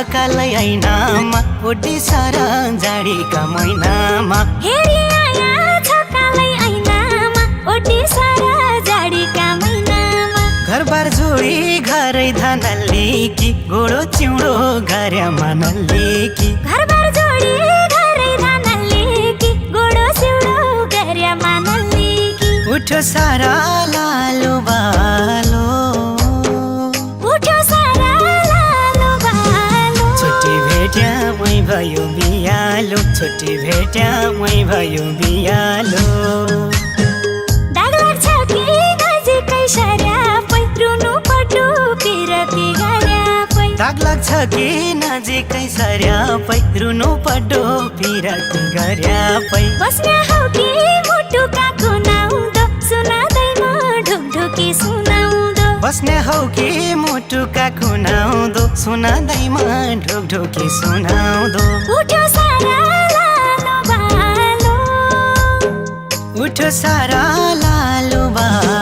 छकालै ऐनामा OD सारा जाडीका महिनामा हेरी आया छकालै ऐनामा ओडी सारा जाडीका महिनामा घरबार जोडी घरै धानल्ली कि गोडो चिउँडो घर्यामा नल्ली कि घरबार जोडी घरै धानल्ली कि गोडो चिउँडो घर्यामा नल्ली कि उठ्यो सारा लालो बालो उठ्यो सारा लालो बालो छुट्टी भेट्या मै भयो बियालो छुट्टी भेट्या मै भयो बियालो दाग लाग्छ कि नजिकै सर्यापै रुनु पटु पिरती गर्यापै दाग लाग्छ कि नजिकै सर्यापै रुनु पड्डो पिरती गर्यापै बस्ने हौ कि मुटुका कुनाउँदो सुनादैमा ढुकढुकी सुनाउँदो बस्ने हौ कि मुटुका कुनाउँदो सुनादैमा ढुकढुकी सुनाउँदो उठ्यो सारा लालो बालो उठ्यो सारा लालो बालो